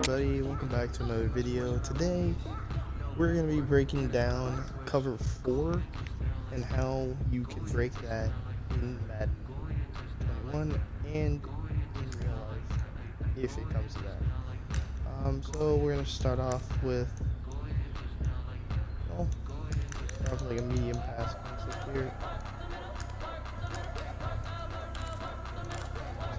everybody, welcome back to another video. Today we're going to be breaking down cover 4 and how you can break that in Madden 21 and in real life if it comes to that. So we're going to start off with, well, start off like a medium pass concept here.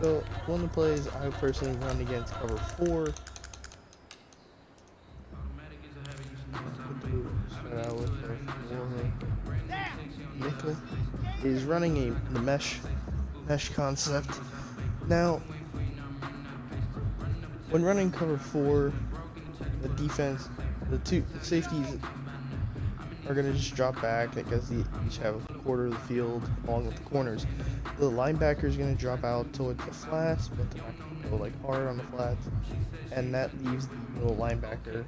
So one of the plays I personally run against cover 4 start out with nickel is running the mesh concept. Now, when running cover 4, the defense, the two safeties are going to just drop back because they each have a quarter of the field along with the corners. The linebacker is going to drop out towards the flats, but they're not going to go like hard on the flats, and that leaves the middle linebacker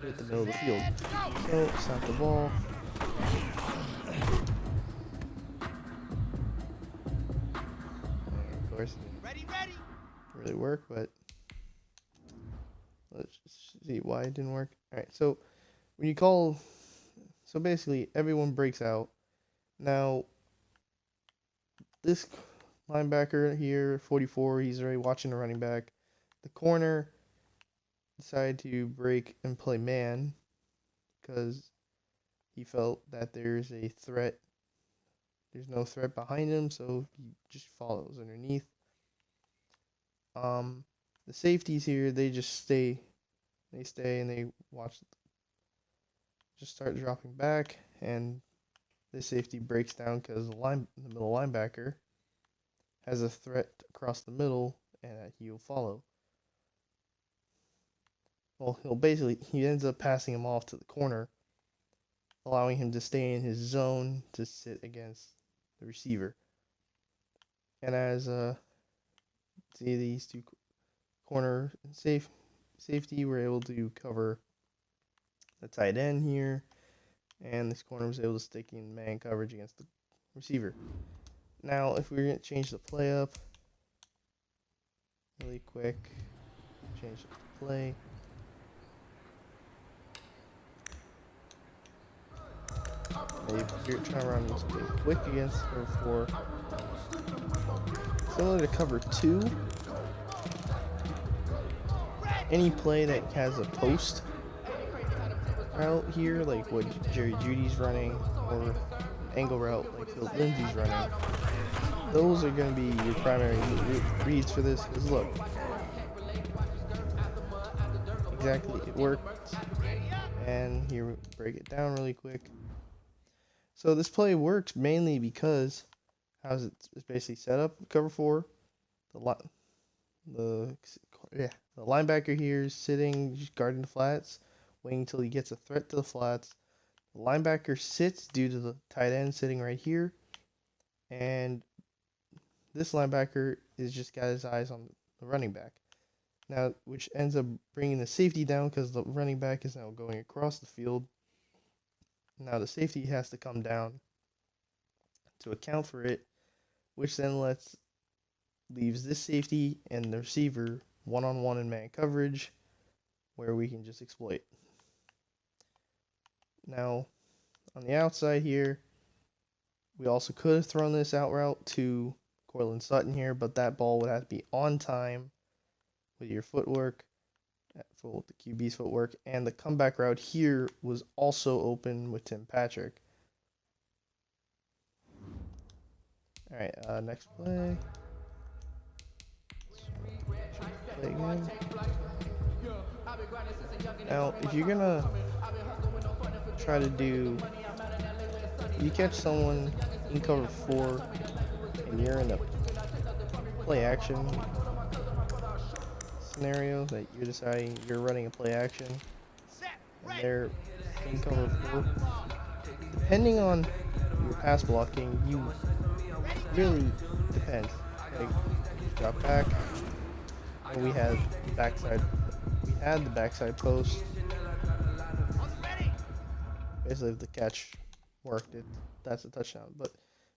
with the middle of the field. So snap the ball. And of course, it didn't really work, but let's just see why it didn't work. All right, so when you call, so basically everyone breaks out. Now, this linebacker here, 44, he's already watching the running back. The corner decided to break and play man because he felt that there's a threat. There's no threat behind him, so he just follows underneath. The safeties here, they just stay. They stay and they watch. Just start dropping back, and the safety breaks down because the middle linebacker has a threat across the middle, and he'll follow. Well, he ends up passing him off to the corner, allowing him to stay in his zone to sit against the receiver. And as see these two corner and safety were able to cover the tight end here, and this corner was able to stick in man coverage against the receiver. Now, if we're going to change the play up really quick, change the play. If you're trying to run something quick against cover 4, similar to cover 2, any play that has a post route here, like what Jerry Jeudy's running, or an angle route like Phil Lindsay's running, those are going to be your primary reads for this. Because look, exactly, it worked. And here we break it down really quick. So this play works mainly because how's it's basically set up. Cover 4, the linebacker here is sitting, just guarding the flats, waiting until he gets a threat to the flats. The linebacker sits due to the tight end sitting right here, and this linebacker is just got his eyes on the running back. Now, which ends up bringing the safety down because the running back is now going across the field. Now the safety has to come down to account for it, which then leaves this safety and the receiver one-on-one in man coverage, where we can just exploit. Now, on the outside here, we also could have thrown this out route to Courtland Sutton here, but that ball would have to be on time with your footwork, with the QB's footwork, and the comeback route here was also open with Tim Patrick. All right, next play. Play again. Now, if you're gonna try to you catch someone in cover 4, and you're in a play action scenario that you're deciding you're running a play action, and they're in cover 4, depending on your pass blocking, you really depends. Like, drop back, and we had the backside post. Basically, if the catch worked, that's a touchdown. But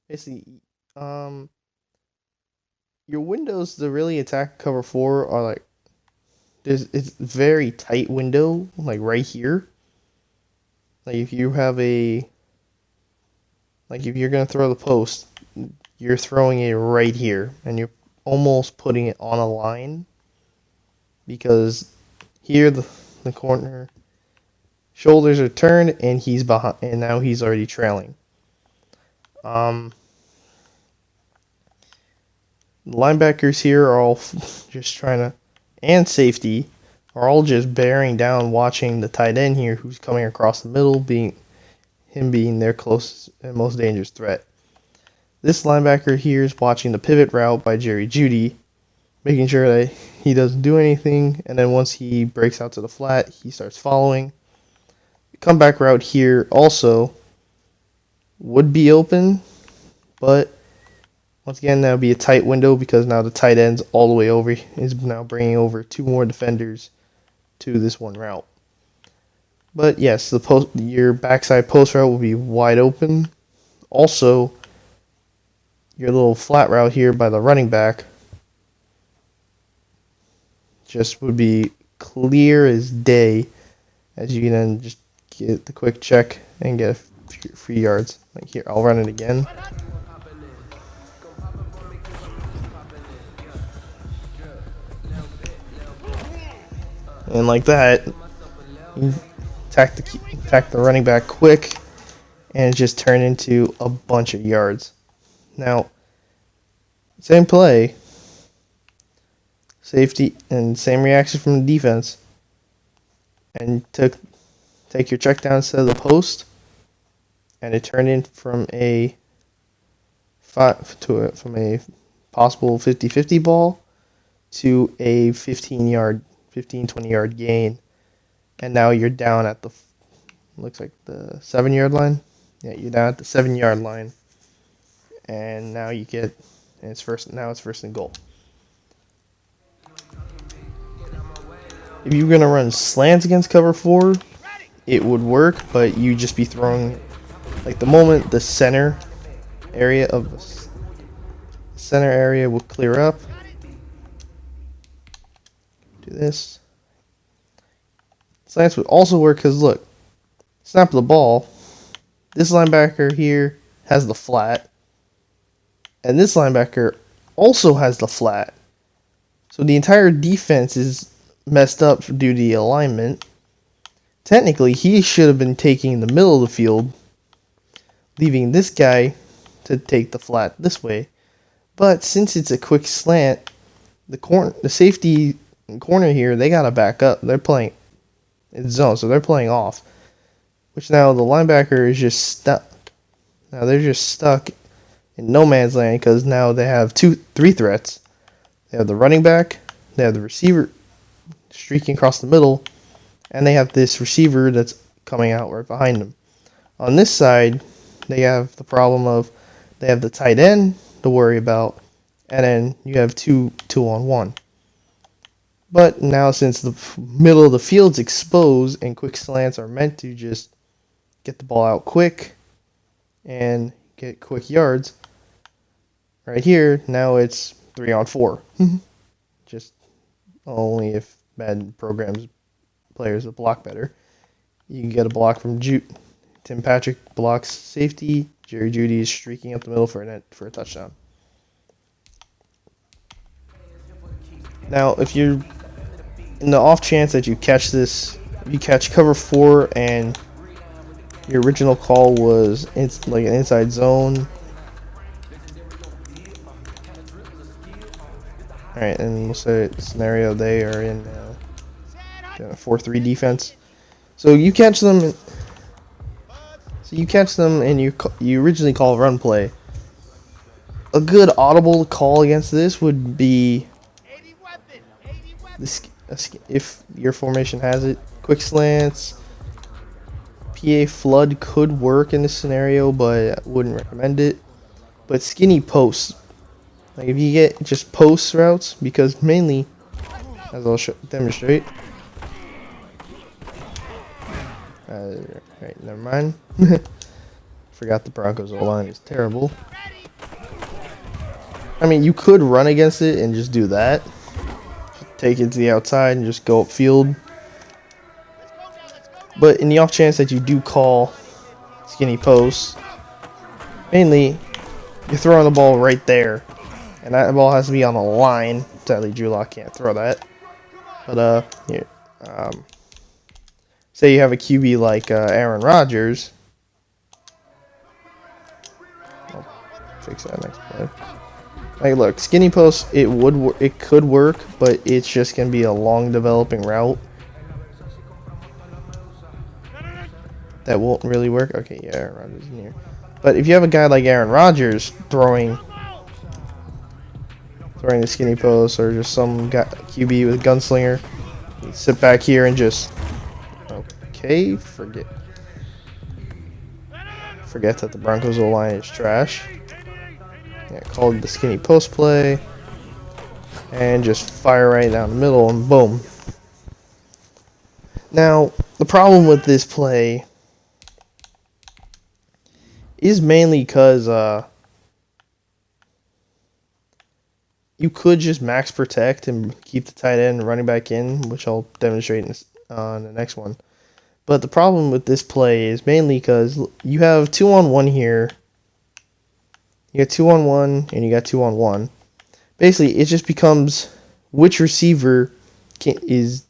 basically, your windows to really attack cover 4 are like it's very tight window, like right here. Like if you have a, like if you're gonna throw the post, you're throwing it right here, and you're almost putting it on a line, because here the corner shoulders are turned and he's behind, and now he's already trailing. The linebackers here are all just trying to, and safety are all just bearing down, watching the tight end here, who's coming across the middle, being their closest and most dangerous threat. This linebacker here is watching the pivot route by Jerry Jeudy, making sure that he doesn't do anything, and then once he breaks out to the flat, he starts following. The comeback route here also would be open, but once again, that would be a tight window because now the tight end's all the way over, is now bringing over two more defenders to this one route. But yes, your backside post route will be wide open. Also, your little flat route here by the running back just would be clear as day, as you can then just get the quick check and get a few free yards. Like here, I'll run it again. And like that, you attack the running back quick, and it just turned into a bunch of yards. Now, same play, safety, and same reaction from the defense, and take your check down instead of the post, and it turned in from a possible 50-50 ball to a 15-20 yard gain, and now you're down at the, looks like the 7-yard line. Yeah, you're down at the 7-yard line, and now it's first and goal. If you're gonna run slants against cover 4, it would work, but you just be throwing, like the moment the center area will clear up. Do this. Slants would also work because look, snap the ball. This linebacker here has the flat, and this linebacker also has the flat. So the entire defense is messed up due to the alignment. Technically, he should have been taking the middle of the field, leaving this guy to take the flat this way. But since it's a quick slant, the safety corner here, they gotta back up. They're playing in zone, so they're playing off. Which now the linebacker is just stuck. Now they're just stuck in no man's land because now they have three threats. They have the running back, they have the receiver streaking across the middle, and they have this receiver that's coming out right behind them. On this side, they have the problem of they have the tight end to worry about, and then you have two on one. But now since the middle of the field's exposed and quick slants are meant to just get the ball out quick and get quick yards, right here, now it's 3 on 4. Just only if Madden programs players that block better. You can get a block from Tim Patrick blocks safety. Jerry Jeudy is streaking up the middle for a touchdown. Now, if you're in the off chance that you catch this, you catch cover 4 and your original call was like an inside zone. Alright, and we'll say the scenario they are in a 4-3 defense. So you catch them. And you originally call a run play. A good audible call against this would be this, if your formation has it. Quick slants. PA flood could work in this scenario, but I wouldn't recommend it. But skinny posts. Like if you get just post routes, because mainly, as I'll demonstrate. Right, never mind. Forgot the Broncos O-line is terrible. I mean, you could run against it and just do that. take it to the outside and just go upfield. But in the off chance that you do call skinny posts, mainly you're throwing the ball right there, and that ball has to be on the line. Sadly, Drew Lock can't throw that. But here, say you have a QB like Aaron Rodgers. I'll fix that next play. Like, look, skinny post, it could work, but it's just gonna be a long developing route that won't really work. Okay, yeah, Aaron Rodgers in here. But if you have a guy like Aaron Rodgers throwing the skinny post, or just some guy, QB with a gunslinger, you sit back here and just forget that the Broncos O-line is trash. Yeah, called the skinny post play, and just fire right down the middle, and boom. Now, the problem with this play is mainly because you could just max protect and keep the tight end running back in, which I'll demonstrate on the next one. But the problem with this play is mainly because you have 2-on-1 here. You got 2-on-1 and you got 2-on-1. Basically, it just becomes which receiver is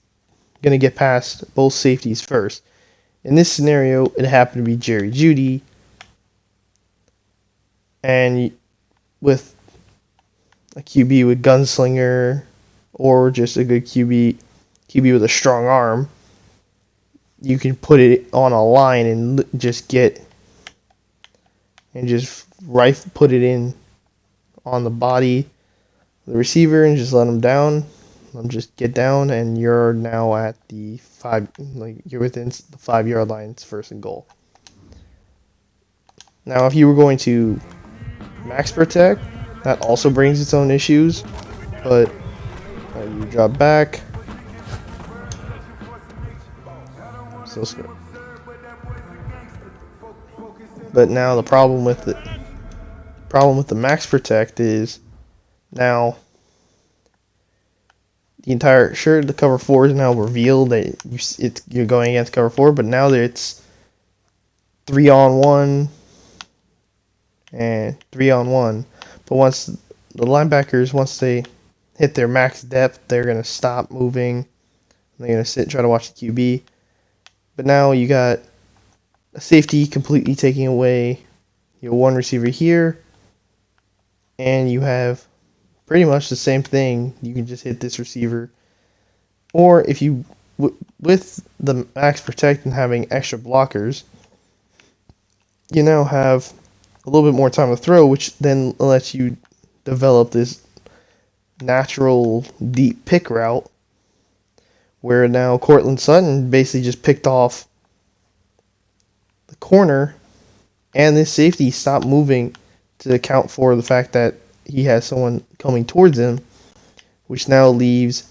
going to get past both safeties first. In this scenario, it happened to be Jerry Jeudy. And with a QB with gunslinger, or just a good QB with a strong arm, you can put it on a line and just put it in on the body of the receiver and just let him down. Let him just get down, and you're now at the you're within the 5-yard line. It's 1st and goal. Now, if you were going to max protect, that also brings its own issues, but you drop back. So screwed. But now the problem with the max protect is now the cover 4 is now revealed that you're going against cover 4, but now that it's 3-on-1 and 3-on-1. But once the linebackers, once they hit their max depth, they're gonna stop moving. They're gonna sit and try to watch the QB. But now you got a safety completely taking away your one receiver here, and you have pretty much the same thing. You can just hit this receiver, or if you with the max protect and having extra blockers, you now have a little bit more time to throw, which then lets you develop this natural deep pick route, where now Courtland Sutton basically just picked off the corner, and this safety stopped moving to account for the fact that he has someone coming towards him, which now leaves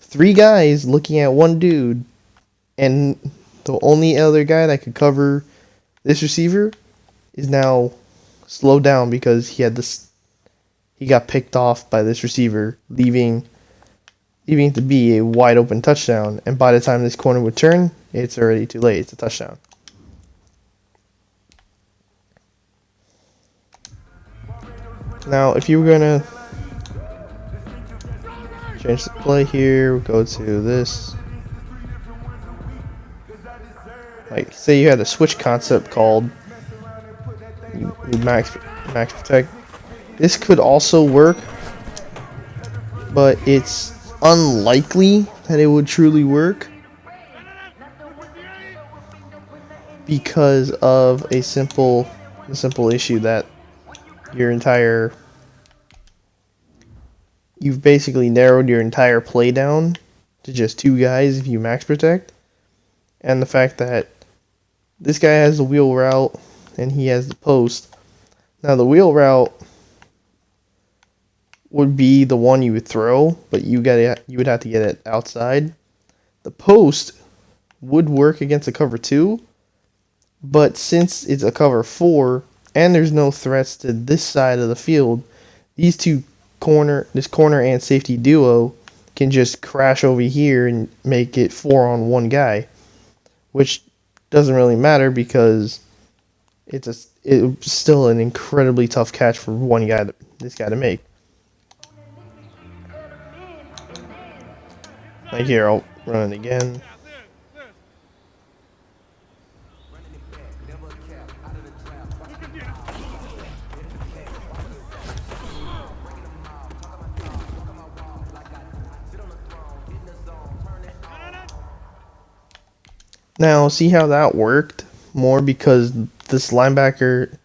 3 guys looking at one dude, and the only other guy that could cover this receiver is now slowed down because he got picked off by this receiver, leaving it to be a wide open touchdown. And by the time this corner would turn, it's already too late. It's a touchdown. Now, if you were gonna change the play here, we'll go to this. Like, say you had a switch concept called max protect. This could also work, but it's unlikely that it would truly work because of a simple issue that you've basically narrowed your entire play down to just 2 guys if you max protect, and the fact that this guy has the wheel route and he has the post. Now the wheel route would be the one you would throw, but you would have to get it outside. The post would work against a cover 2, but since it's a cover 4 and there's no threats to this side of the field, these 2 corner and safety duo can just crash over here and make it 4 on 1 guy, which doesn't really matter because it's still an incredibly tough catch for this guy to make. Like here, I'll run it again. Now, see how that worked? More because this linebacker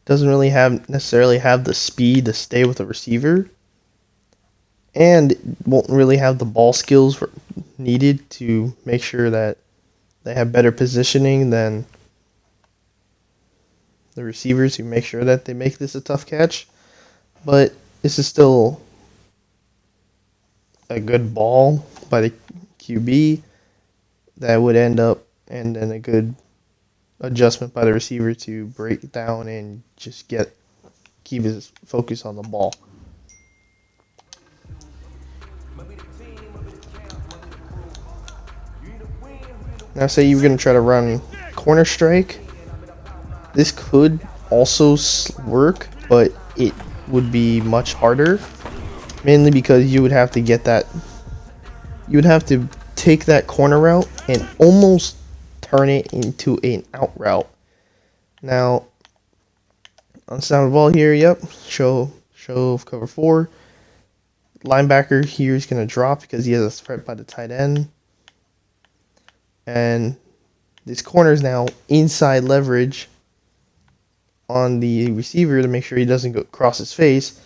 doesn't really necessarily have the speed to stay with the receiver, and won't really have the ball skills needed to make sure that they have better positioning than the receivers who make sure that they make this a tough catch. But this is still a good ball by the QB that would end up, and then a good adjustment by the receiver to break down and just keep his focus on the ball. Now say you were going to try to run corner strike. This could also work, but it would be much harder, mainly because you would have to take that corner route and almost turn it into an out route. Now, on sound of ball here, yep, show of cover 4. Linebacker here is going to drop because he has a threat by the tight end. And this corner is now inside leverage on the receiver to make sure he doesn't go across his face.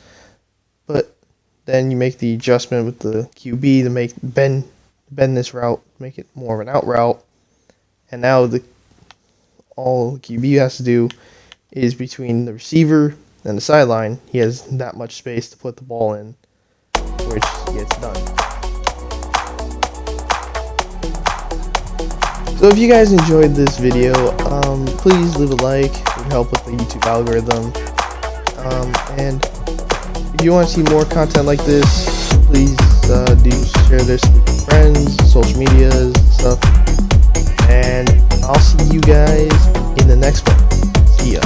But then you make the adjustment with the QB to bend this route, make it more of an out route. And now all the QB has to do is between the receiver and the sideline, he has that much space to put the ball in, which gets done. So if you guys enjoyed this video, please leave a like. It would help with the YouTube algorithm. And if you want to see more content like this, please do share this with friends, social medias, stuff. And I'll see you guys in the next one. See ya.